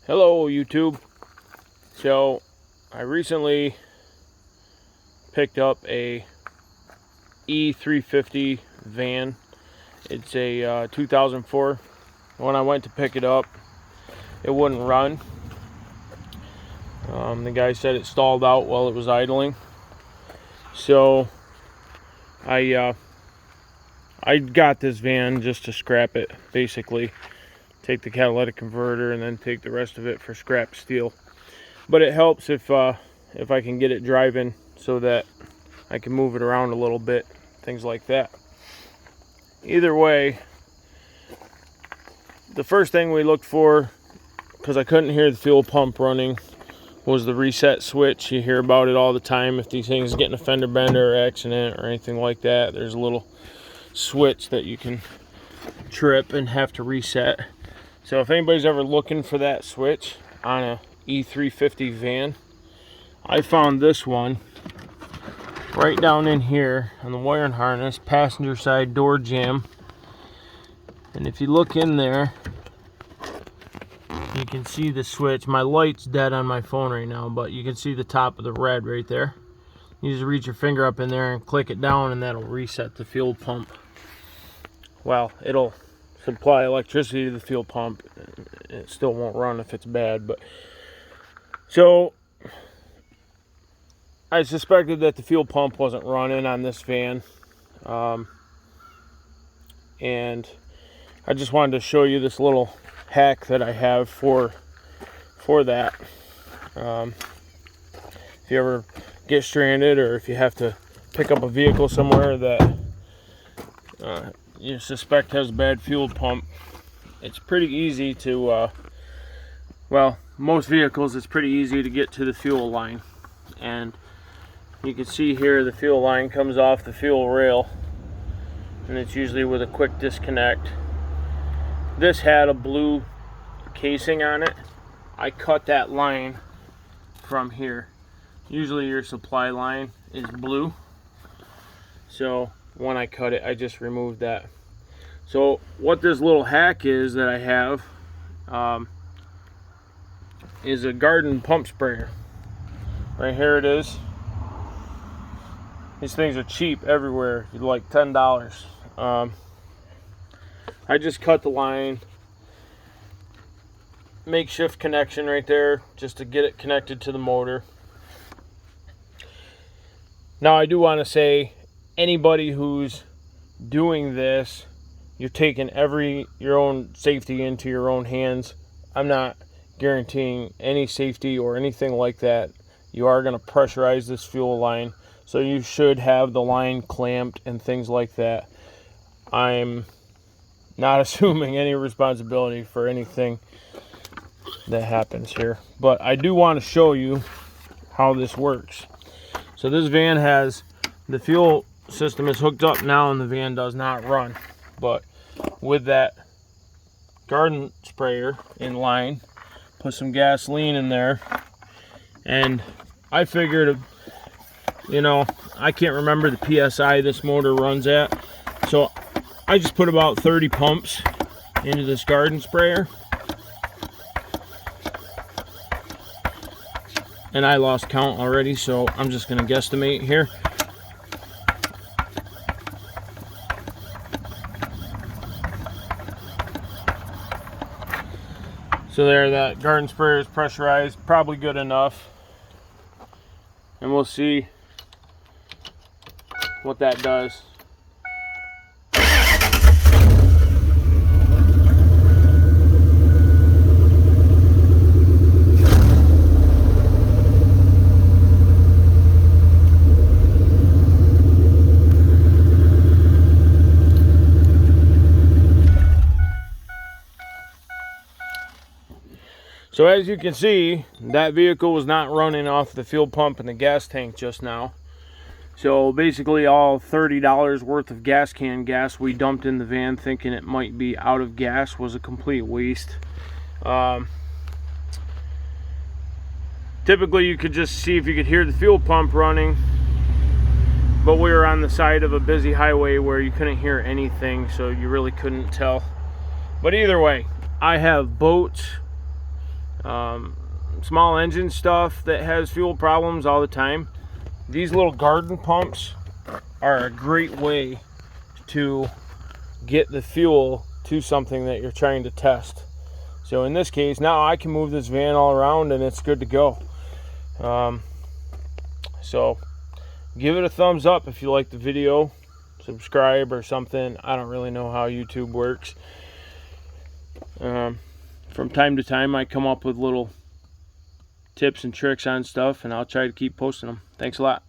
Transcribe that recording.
Hello YouTube. So I recently picked up a E350 van. It's a 2004. When I went to pick it up, it wouldn't run. The guy said it stalled out while it was idling. So I got this van just to scrap it, basically. Take the catalytic converter and then take the rest of it for scrap steel. But it helps if I can get it driving so that I can move it around a little bit, things like that. Either way, the first thing we looked for, because I couldn't hear the fuel pump running, was the reset switch. You hear about it all the time. If these things get in a fender bender or accident or anything like that, there's a little switch that you can trip and have to reset. So if anybody's ever looking for that switch on a E350 van, I found this one right down in here on the wiring harness, passenger side door jamb. And if you look in there, you can see the switch. My light's dead on my phone right now, but you can see the top of the red right there. You just reach your finger up in there and click it down, and that'll reset the fuel pump. Well, it'll supply electricity to the fuel pump. It still won't run if it's bad, but so I suspected that the fuel pump wasn't running on this van, and I just wanted to show you this little hack that I have for that. If you ever get stranded, or if you have to pick up a vehicle somewhere that you suspect has a bad fuel pump, it's pretty easy to well, most vehicles, it's pretty easy to get to the fuel line. And you can see here the fuel line comes off the fuel rail, and it's usually with a quick disconnect. This had a blue casing on it. I cut that line from here. Usually your supply line is blue, so when I cut it, I just removed that. So what this little hack is that I have is a garden pump sprayer. Right here it is. These things are cheap everywhere, like $10. I just cut the line, makeshift connection right there, just to get it connected to the motor. Now I do want to say, anybody who's doing this, you're taking your own safety into your own hands. I'm not guaranteeing any safety or anything like that. You are going to pressurize this fuel line, so you should have the line clamped and things like that. I'm not assuming any responsibility for anything that happens here, but I do want to show you how this works. So this van has the fuel system is hooked up now, and the van does not run, but with that garden sprayer in line, put some gasoline in there, and I figured, I can't remember the PSI this motor runs at, so I just put about 30 pumps into this garden sprayer, and I lost count already, so I'm just going to guesstimate here. So there, that garden sprayer is pressurized, probably good enough. And we'll see what that does. So as you can see, that vehicle was not running off the fuel pump and the gas tank just now. So basically all $30 worth of gas can gas we dumped in the van thinking it might be out of gas was a complete waste. Typically you could just see if you could hear the fuel pump running, but we were on the side of a busy highway where you couldn't hear anything, so you really couldn't tell. But either way, I have boats, Small engine stuff that has fuel problems all the time, these little garden pumps are a great way to get the fuel to something that you're trying to test. So in this case, now I can move this van all around and it's good to go. So give it a thumbs up if you like the video, subscribe or something. I don't really know how YouTube works. From time to time I come up with little tips and tricks on stuff, and I'll try to keep posting them. Thanks a lot.